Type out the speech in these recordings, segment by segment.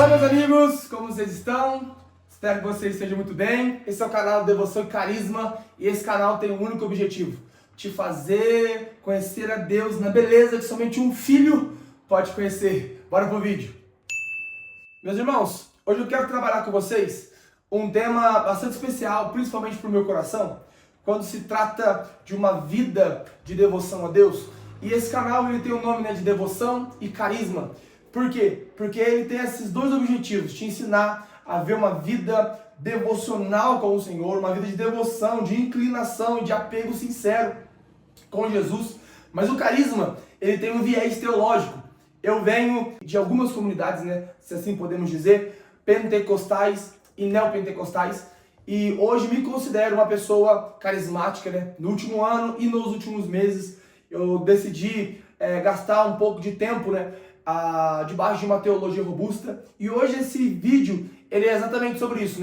Fala, meus amigos, como vocês estão? Espero que vocês estejam muito bem. Esse é o canal Devoção e Carisma e esse canal tem um único objetivo: te fazer conhecer a Deus na beleza que somente um filho pode conhecer. Bora pro vídeo. Meus irmãos, hoje eu quero trabalhar com vocês um tema bastante especial, principalmente para o meu coração, quando se trata de uma vida de devoção a Deus. E esse canal ele tem o nome de Devoção e Carisma. Por quê? Porque ele tem esses dois objetivos: te ensinar a ver uma vida devocional com o Senhor, uma vida de devoção, de inclinação e de apego sincero com Jesus. Mas o carisma, ele tem um viés teológico. Eu venho de algumas comunidades, se assim podemos dizer, pentecostais e neopentecostais, e hoje me considero uma pessoa carismática, No último ano e nos últimos meses eu decidi gastar um pouco de tempo, debaixo de uma teologia robusta. E hoje esse vídeo ele é exatamente sobre isso,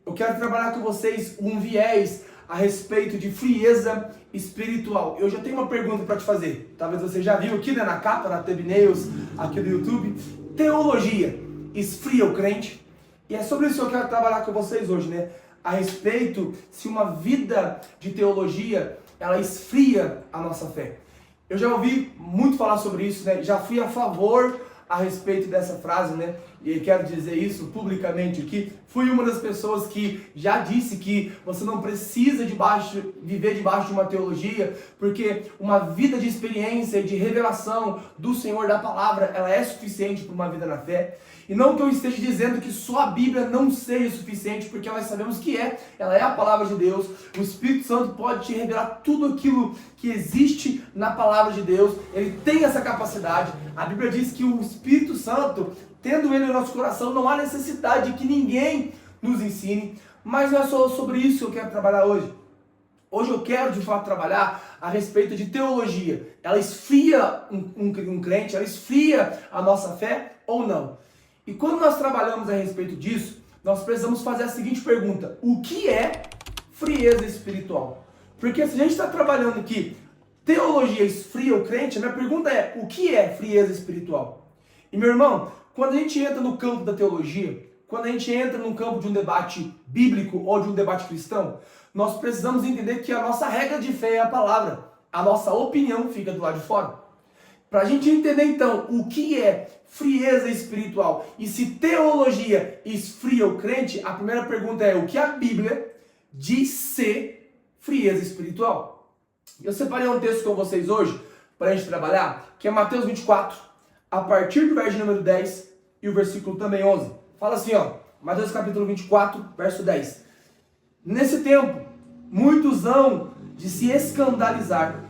Eu quero trabalhar com vocês um viés a respeito de frieza espiritual. Eu já tenho uma pergunta para te fazer. Talvez você já viu aqui, na capa, na thumbnails aqui do YouTube. Teologia esfria o crente? E é sobre isso que eu quero trabalhar com vocês hoje, A respeito se uma vida de teologia ela esfria a nossa fé. Eu já ouvi muito falar sobre isso, Já fui a favor a respeito dessa frase, E quero dizer isso publicamente aqui. Fui uma das pessoas que já disse que você não precisa viver debaixo de uma teologia, porque uma vida de experiência e de revelação do Senhor, da palavra, ela é suficiente para uma vida na fé. E não que eu esteja dizendo que só a Bíblia não seja suficiente, porque nós sabemos que ela é a palavra de Deus. O Espírito Santo pode te revelar tudo aquilo que existe na palavra de Deus. Ele tem essa capacidade. A Bíblia diz que o Espírito Santo, tendo ele no nosso coração, não há necessidade de que ninguém nos ensine. Mas não é só sobre isso que eu quero trabalhar hoje. Hoje eu quero, de fato, trabalhar a respeito de teologia. Ela esfria um crente, ela esfria a nossa fé ou não? E quando nós trabalhamos a respeito disso, nós precisamos fazer a seguinte pergunta: o que é frieza espiritual? Porque se a gente está trabalhando aqui, teologia esfria o crente, a minha pergunta é: o que é frieza espiritual? E meu irmão, quando a gente entra no campo da teologia, quando a gente entra no campo de um debate bíblico ou de um debate cristão, nós precisamos entender que a nossa regra de fé é a palavra. A nossa opinião fica do lado de fora. Para a gente entender então o que é frieza espiritual e se teologia esfria o crente, a primeira pergunta é: o que a Bíblia diz ser frieza espiritual? Eu separei um texto com vocês hoje para a gente trabalhar, que é Mateus 24, a partir do verso número 10 e o versículo também 11. Fala assim, Mateus capítulo 24, verso 10. Nesse tempo, muitos hão de se escandalizar,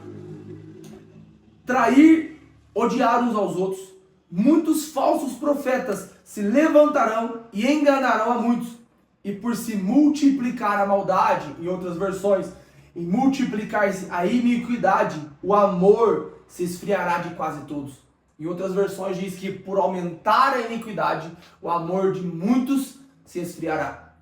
trair, odiar uns aos outros. Muitos falsos profetas se levantarão e enganarão a muitos. E por se multiplicar a maldade, em outras versões, e multiplicar-se a iniquidade, o amor se esfriará de quase todos. Em outras versões diz que por aumentar a iniquidade, o amor de muitos se esfriará.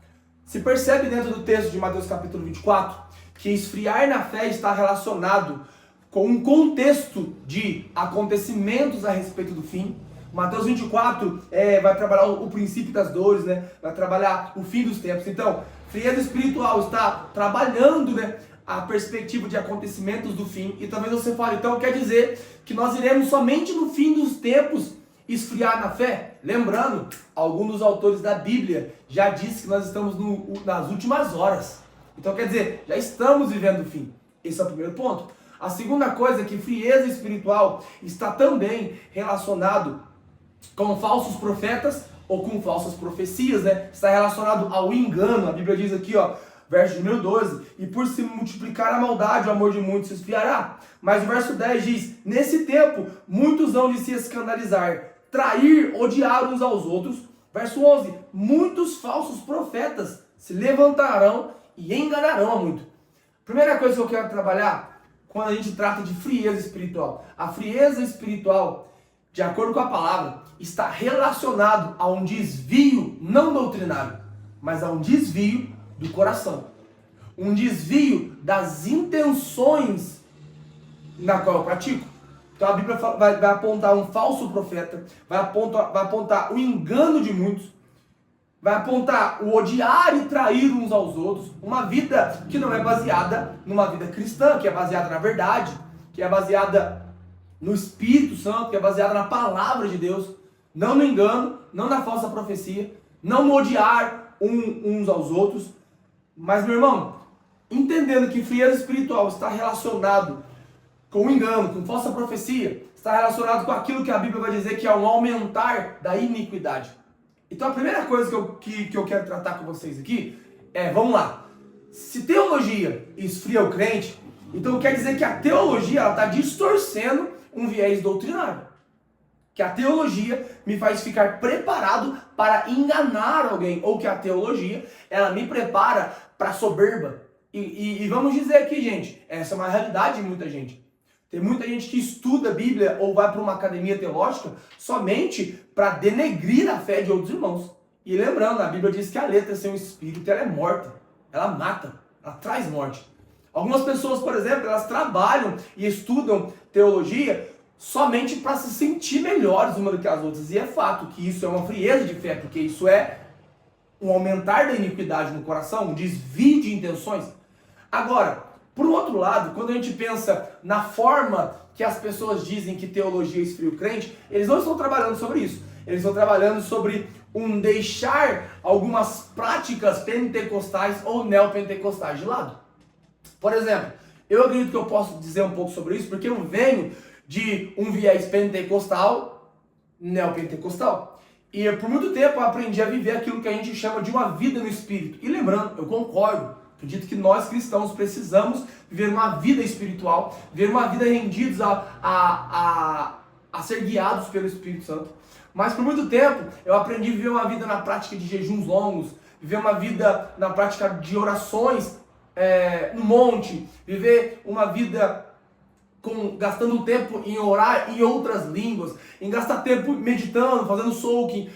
Se percebe dentro do texto de Mateus capítulo 24 que esfriar na fé está relacionado com um contexto de acontecimentos a respeito do fim. Mateus 24 vai trabalhar o princípio das dores, vai trabalhar o fim dos tempos. Então, frieza espiritual está trabalhando a perspectiva de acontecimentos do fim. E talvez você fale, então quer dizer que nós iremos somente no fim dos tempos esfriar na fé? Lembrando, alguns dos autores da Bíblia já disse que nós estamos nas últimas horas. Então quer dizer, já estamos vivendo o fim. Esse é o primeiro ponto. A segunda coisa é que frieza espiritual está também relacionado com falsos profetas ou com falsas profecias, Está relacionado ao engano. A Bíblia diz aqui, verso número 12, e por se multiplicar a maldade, o amor de muitos se esfriará. Mas o verso 10 diz: nesse tempo, muitos hão de se escandalizar, trair, odiar uns aos outros. Verso 11, muitos falsos profetas se levantarão e enganarão a muito. Primeira coisa que eu quero trabalhar quando a gente trata de frieza espiritual. A frieza espiritual, de acordo com a palavra, está relacionado a um desvio não doutrinário, mas a um desvio do coração. Um desvio das intenções na qual eu pratico. Então a Bíblia vai apontar um falso profeta, vai apontar o engano de muitos, vai apontar o odiar e trair uns aos outros, uma vida que não é baseada numa vida cristã, que é baseada na verdade, que é baseada no Espírito Santo, que é baseada na palavra de Deus, não no engano, não na falsa profecia, não no odiar uns aos outros. Mas, meu irmão, entendendo que frieza espiritual está relacionado com engano, com falsa profecia, está relacionado com aquilo que a Bíblia vai dizer que é um aumentar da iniquidade. Então a primeira coisa que eu quero tratar com vocês aqui é, vamos lá, se teologia esfria o crente, então quer dizer que a teologia está distorcendo um viés doutrinário. Que a teologia me faz ficar preparado para enganar alguém, ou que a teologia, ela me prepara para soberba. E vamos dizer aqui, gente, essa é uma realidade de muita gente. Tem muita gente que estuda a Bíblia ou vai para uma academia teológica somente para denegrir a fé de outros irmãos. E lembrando, a Bíblia diz que a letra sem o espírito ela é morta, ela mata, ela traz morte. Algumas pessoas, por exemplo, elas trabalham e estudam teologia somente para se sentir melhores uma do que as outras. E é fato que isso é uma frieza de fé, porque isso é um aumentar da iniquidade no coração, um desvio de intenções. Agora, por um outro lado, quando a gente pensa na forma que as pessoas dizem que teologia esfria o crente, eles não estão trabalhando sobre isso. Eles estão trabalhando sobre um deixar algumas práticas pentecostais ou neopentecostais de lado. Por exemplo, eu acredito que eu posso dizer um pouco sobre isso, porque eu venho de um viés pentecostal, neopentecostal. E por muito tempo eu aprendi a viver aquilo que a gente chama de uma vida no Espírito. E lembrando, eu concordo, acredito que nós cristãos precisamos viver uma vida espiritual, viver uma vida rendidos a ser guiados pelo Espírito Santo. Mas por muito tempo eu aprendi a viver uma vida na prática de jejuns longos, viver uma vida na prática de orações no monte, viver uma vida gastando tempo em orar em outras línguas, em gastar tempo meditando, fazendo soaking.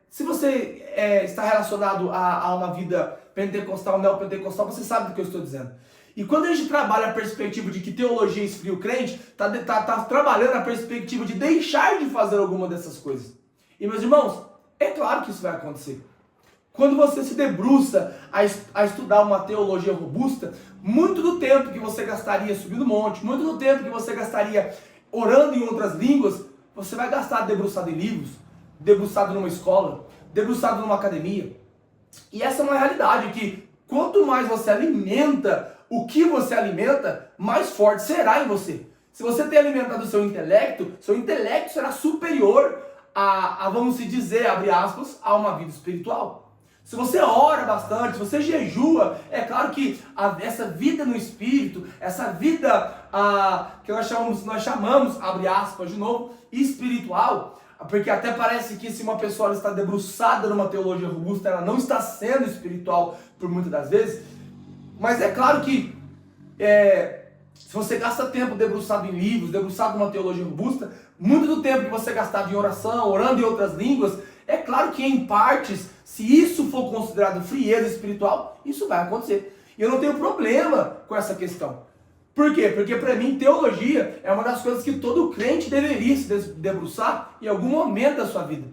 Se você está relacionado a uma vida pentecostal, neopentecostal, você sabe do que eu estou dizendo. E quando a gente trabalha a perspectiva de que teologia esfria o crente, tá trabalhando a perspectiva de deixar de fazer alguma dessas coisas. E meus irmãos, é claro que isso vai acontecer. Quando você se debruça a estudar uma teologia robusta, muito do tempo que você gastaria subindo monte, muito do tempo que você gastaria orando em outras línguas, você vai gastar debruçado em livros, debruçado numa escola, debruçado numa academia. E essa é uma realidade que quanto mais você alimenta o que você alimenta, mais forte será em você. Se você tem alimentado o seu intelecto será superior vamos dizer, abre aspas, a uma vida espiritual. Se você ora bastante, se você jejua, é claro que essa vida no Espírito, essa vida que nós chamamos, abre aspas de novo, espiritual, porque até parece que se uma pessoa está debruçada numa teologia robusta, ela não está sendo espiritual por muitas das vezes. Mas é claro que se você gasta tempo debruçado em livros, debruçado numa teologia robusta, muito do tempo que você gastava em oração, orando em outras línguas, é claro que em partes, se isso for considerado frieza espiritual, isso vai acontecer. E eu não tenho problema com essa questão. Por quê? Porque para mim teologia é uma das coisas que todo crente deveria se debruçar em algum momento da sua vida.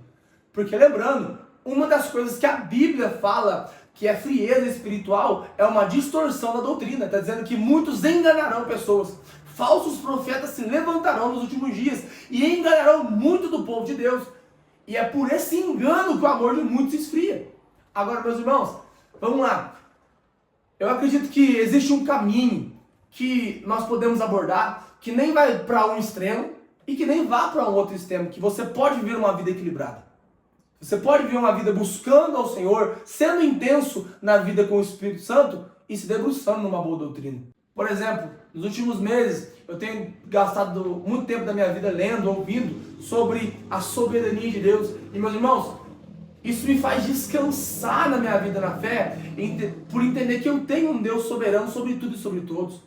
Porque lembrando, uma das coisas que a Bíblia fala que é frieza espiritual é uma distorção da doutrina. Está dizendo que muitos enganarão pessoas. Falsos profetas se levantarão nos últimos dias e enganarão muito do povo de Deus. E é por esse engano que o amor de muitos esfria. Agora, meus irmãos, vamos lá. Eu acredito que existe um caminho que nós podemos abordar, que nem vai para um extremo e que nem vá para um outro extremo, que você pode viver uma vida equilibrada. Você pode viver uma vida buscando ao Senhor, sendo intenso na vida com o Espírito Santo e se debruçando numa boa doutrina. Por exemplo, nos últimos meses, eu tenho gastado muito tempo da minha vida lendo, ouvindo sobre a soberania de Deus. E meus irmãos, isso me faz descansar na minha vida na fé, por entender que eu tenho um Deus soberano sobre tudo e sobre todos.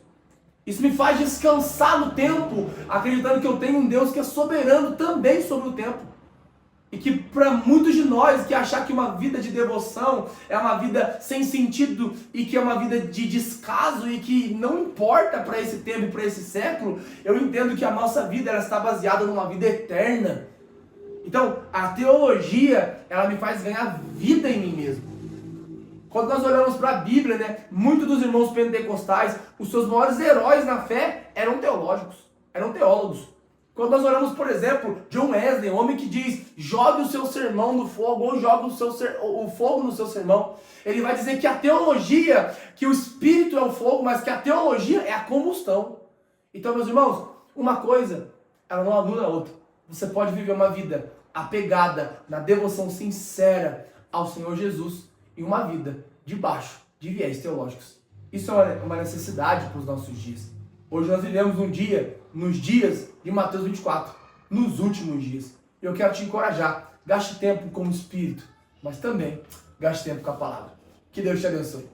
Isso me faz descansar no tempo, acreditando que eu tenho um Deus que é soberano também sobre o tempo. E que para muitos de nós que achar que uma vida de devoção é uma vida sem sentido e que é uma vida de descaso e que não importa para esse tempo e para esse século, eu entendo que a nossa vida ela está baseada numa vida eterna. Então, a teologia, ela me faz ganhar vida em mim mesmo. Quando nós olhamos para a Bíblia, né, muitos dos irmãos pentecostais, os seus maiores heróis na fé eram teológicos, eram teólogos. Quando nós olhamos, por exemplo, John Wesley, um homem que diz, jogue o seu sermão no fogo, ou jogue o fogo no seu sermão. Ele vai dizer que a teologia, que o Espírito é o fogo, mas que a teologia é a combustão. Então, meus irmãos, uma coisa, ela não anula a outra. Você pode viver uma vida apegada na devoção sincera ao Senhor Jesus e uma vida debaixo de viés teológicos. Isso é uma necessidade para os nossos dias. Hoje nós vivemos nos dias de Mateus 24, nos últimos dias. Eu quero te encorajar, gaste tempo com o Espírito, mas também gaste tempo com a palavra. Que Deus te abençoe.